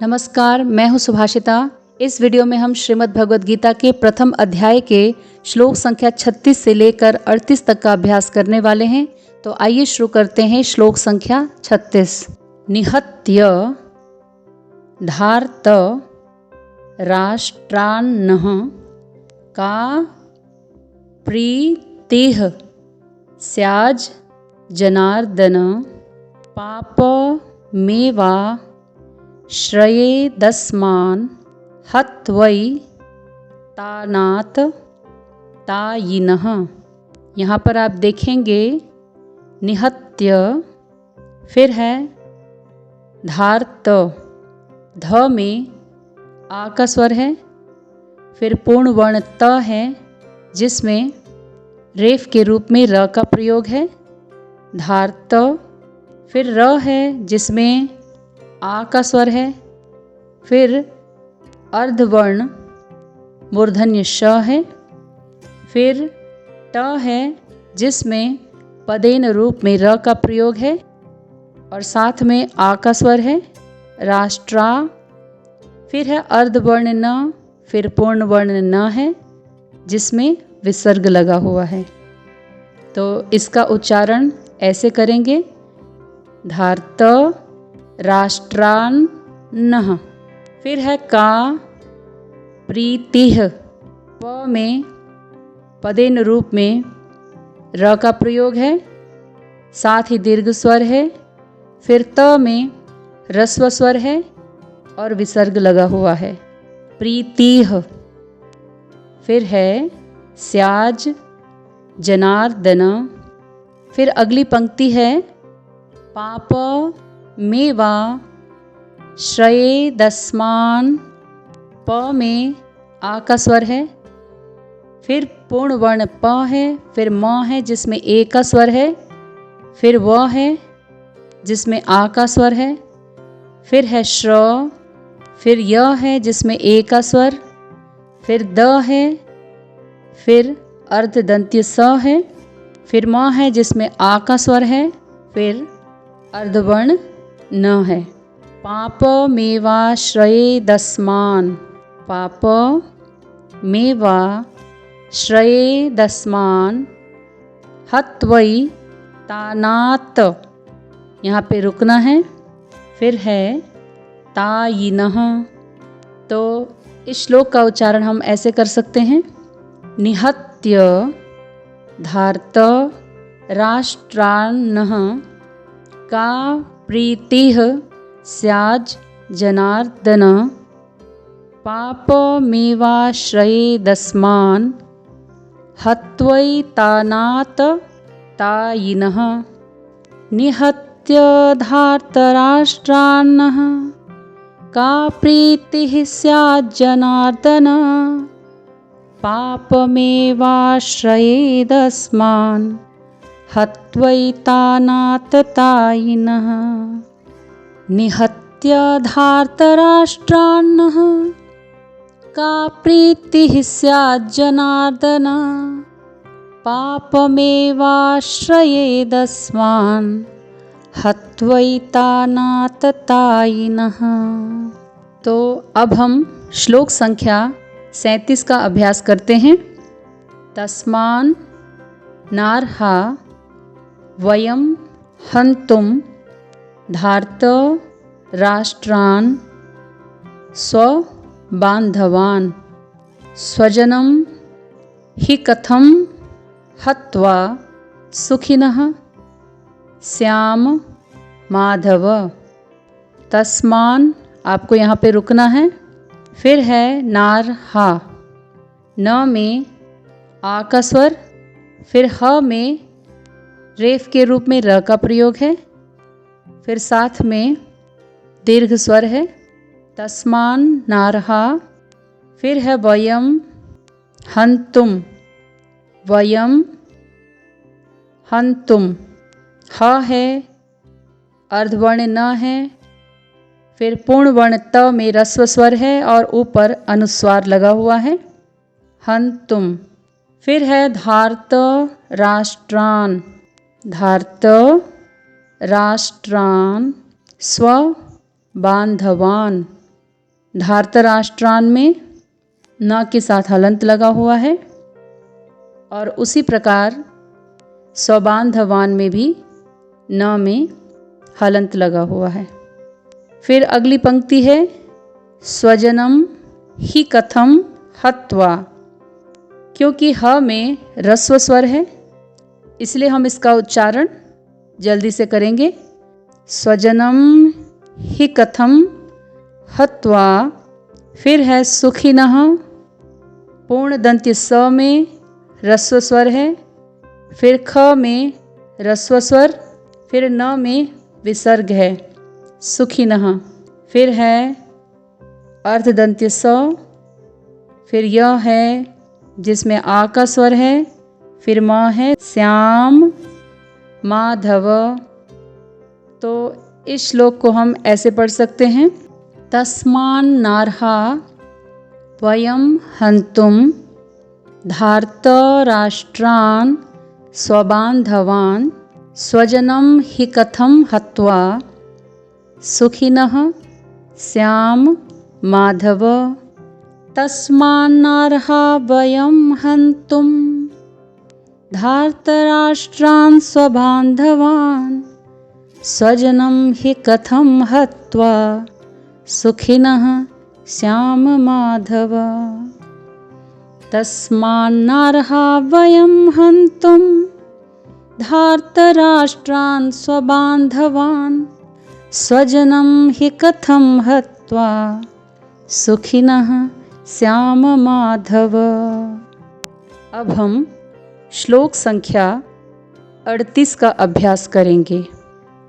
नमस्कार, मैं हूँ सुभाषिता। इस वीडियो में हम श्रीमद् भगवद गीता के प्रथम अध्याय के श्लोक संख्या 36 से लेकर 38 तक का अभ्यास करने वाले हैं। तो आइए शुरू करते हैं। श्लोक संख्या 36। निहत्य धार्त राष्ट्रान्नः का प्रीतिः स्याज् जनार्दन पापमेवा श्रयेदस्मान् हत्वै तानात तायिनः। यहाँ पर आप देखेंगे निहत्य, फिर है धार्त, ध में आ का स्वर है, फिर पूर्ण वर्ण त है जिसमें रेफ के रूप में र का प्रयोग है। धार्त, फिर र है जिसमें आ का स्वर है, फिर अर्धवर्ण मूर्धन्य श है, फिर ट है जिसमें पदेन रूप में र का प्रयोग है और साथ में आ का स्वर है। राष्ट्रा, फिर है अर्धवर्ण न, फिर पूर्ण वर्ण न है जिसमें विसर्ग लगा हुआ है। तो इसका उच्चारण ऐसे करेंगे, धार्त राष्ट्रान्नः। फिर है का प्रीतिः, प में पदेन रूप में र का प्रयोग है, साथ ही दीर्घ स्वर है। फिर त में ह्रस्व स्वर है और विसर्ग लगा हुआ है, प्रीतिः। फिर है स्याज् जनार्दन। फिर अगली पंक्ति है पाप मेवा श्रयेदस्मान्, प में आ का स्वर है, फिर पूर्ण वर्ण प है, फिर म है जिसमें ए का स्वर है, फिर व है जिसमें आ का स्वर है, फिर है श्र, फिर य है जिसमें ए का स्वर, फिर द है, फिर अर्धदंत्य स है, फिर म है जिसमें आ का स्वर है, फिर अर्धवर्ण न है। पाप मेवा श्रयेदस्मान्, पाप मेवा श्रयेदस्मान् हत्वै तानात, यहाँ पे रुकना है। फिर है तायिनः। तो इस श्लोक का उच्चारण हम ऐसे कर सकते हैं, निहत्य धार्त राष्ट्रान्नः का प्रीतिः स्याज् जनार्दन पापमेवाश्रयेदस्मान् हत्वै तानात तायिनः। निहत्य धार्तराष्ट्रान्नः का प्रीतिः स्याज् जनार्दन पापमेवाश्रयेदस्मान् हत्वै तानात तायिनः। निहत्य धार्तराष्ट्रान्नः का प्रीतिः स्याज् जनार्दन पापमेवाश्रयेदस्मान् हत्वै तानात तायिनः। तो अब हम श्लोक संख्या 37 का अभ्यास करते हैं। तस्मान् नार्हा वयं हन्तुं धार्त राष्ट्रान् स्वबान्धवान् स्वजनं हि कथं हत्वा सुखिनः स्याम माधव। तस्मान्, आपको यहाँ पे रुकना है। फिर है नार्हा, न में आ का स्वर, फिर ह में रेफ के रूप में र का प्रयोग है, फिर साथ में दीर्घ स्वर है। तस्मान् नार्हा, फिर है वयं हन्तुं, वयं हन्तुं, ह है, अर्धवर्ण न है, फिर पूर्ण वर्ण त में ह्रस्व स्वर है और ऊपर अनुस्वार लगा हुआ है, हन्तुं। फिर है धार्त राष्ट्रान्, धार्त राष्ट्रान् स्वबान्धवान्, धार्तराष्ट्रान में न के साथ हलंत लगा हुआ है और उसी प्रकार सौबांधवान में भी न में हलंत लगा हुआ है। फिर अगली पंक्ति है स्वजनम ही कथम हत्वा। क्योंकि ह में ह्रस्व स्वर है इसलिए हम इसका उच्चारण जल्दी से करेंगे। स्वजनम ही कथम हत्वा। फिर है सुखिनः, पूर्ण दंत्य स में ह्रस्व स्वर है, फिर ख में ह्रस्व स्वर, फिर न में विसर्ग है सुखिनः। फिर है अर्धदंत्य स, फिर य है जिसमें आ का स्वर है, फिर म है श्याम माधव। तो इस श्लोक को हम ऐसे पढ़ सकते हैं तस्मान नार्हा वयम हंतुम धार्तराष्ट्रान स्वबांधवान स्वजनम हि कथम हत्वा सुखिनः श्याम माधव। तस्मान्नार्हा वयं हन्तुं धार्तराष्ट्रान् स्वबान्धवान् स्वजनं हि कथं हत्वा सुखिनः श्याम माधव। तस्मान्नार्हा वयं हन्तुं धार्तराष्ट्रान् स्वबान्धवान् स्वजनं हि कथं हत्वा सुखिनः श्याम माधव। अब हम श्लोक संख्या 38 का अभ्यास करेंगे।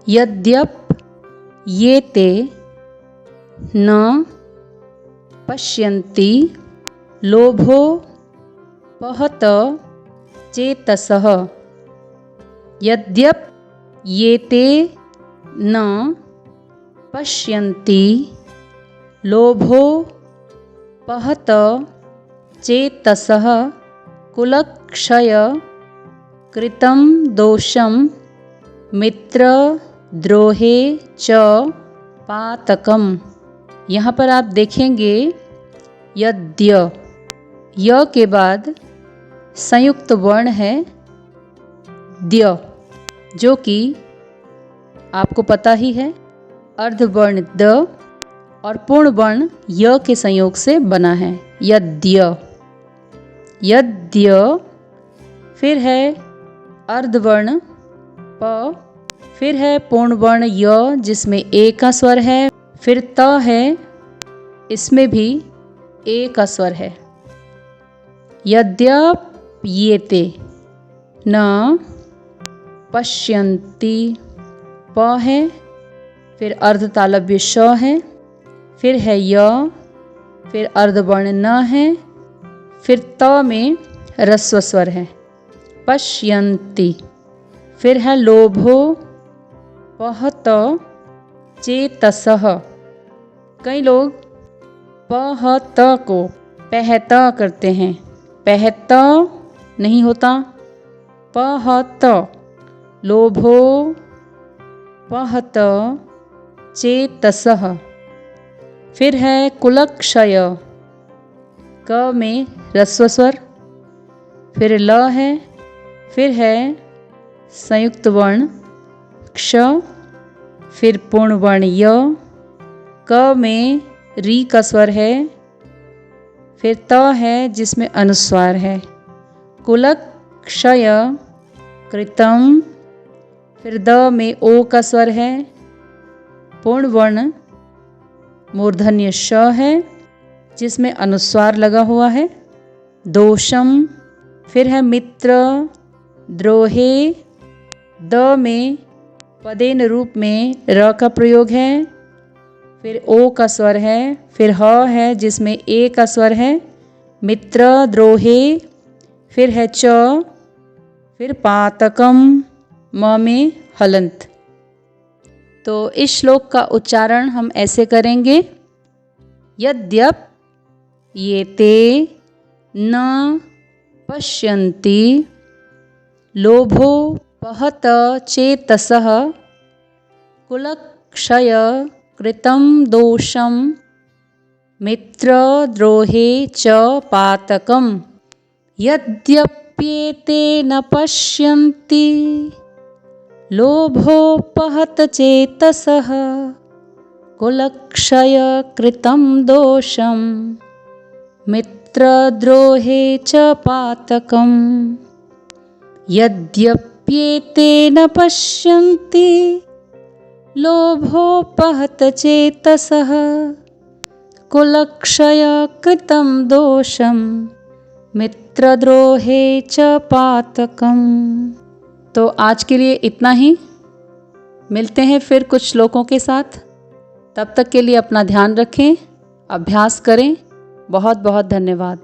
यद्यप ये ते न पश्यन्ति लोभो पहत चेतसः। यद्यप ये ते न पश्यन्ति लोभो पहत चेतसः कुलक्षय कृतं दोषं मित्रद्रोहे च पातकम्। यहाँ पर आप देखेंगे यद्य, य के बाद संयुक्त वर्ण है द्य, जो कि आपको पता ही है अर्धवर्ण द और पूर्ण वर्ण य के संयोग से बना है यद्य। यद्य। फिर है अर्धवर्ण प, फिर है पूर्ण वर्ण य जिसमें ए का स्वर है, फिर त है इसमें भी ए का स्वर है। यद्यप ये ते न पश्यन्ति प है, फिर अर्धतालव्य श है, फिर है य, फिर अर्धवर्ण न है, फिर त में ह्रस्व स्वर है पश्यन्ति। फिर है लोभो पहत चेतसः। कई लोग पहत को पहत करते हैं, पहत नहीं होता, पहत। लोभो पहत चेतसः। फिर है कुलक्षय, क में ह्रस्व स्वर, फिर ल है, फिर है संयुक्त वर्ण क्ष, फिर पूर्ण वर्ण य, क में री का स्वर है, फिर त है जिसमें अनुस्वार है कुलक्षय कृतम, फिर द में ओ का स्वर है, पूर्ण वर्ण मूर्धन्य श है जिसमें अनुस्वार लगा हुआ है दोषम। फिर है मित्र द्रोहे, द में पदेन रूप में र का प्रयोग है, फिर ओ का स्वर है, फिर ह है जिसमें ए का स्वर है मित्र द्रोहे, फिर है च, फिर पातकम म में हलंत। तो इस श्लोक का उच्चारण हम ऐसे करेंगे यद्यप ये ते न पश्यन्ति लोभो पहत चेतसः कुलक्षय कृतं दोषं मित्रद्रोहे च पातकम् यद्यप्येते न पश्यन्ति लोभोपहत चेतसः कुलक्षयकृतं दोषं मित्रद्रोहे च पातकम् यद्यप्येते न पश्यन्ति लोभोपहत चेतसः कुलक्षयकृतं दोषं मित्रद्रोहे च पातकम्। तो आज के लिए इतना ही। मिलते हैं फिर कुछ श्लोकों के साथ। तब तक के लिए अपना ध्यान रखें, अभ्यास करें। बहुत बहुत धन्यवाद।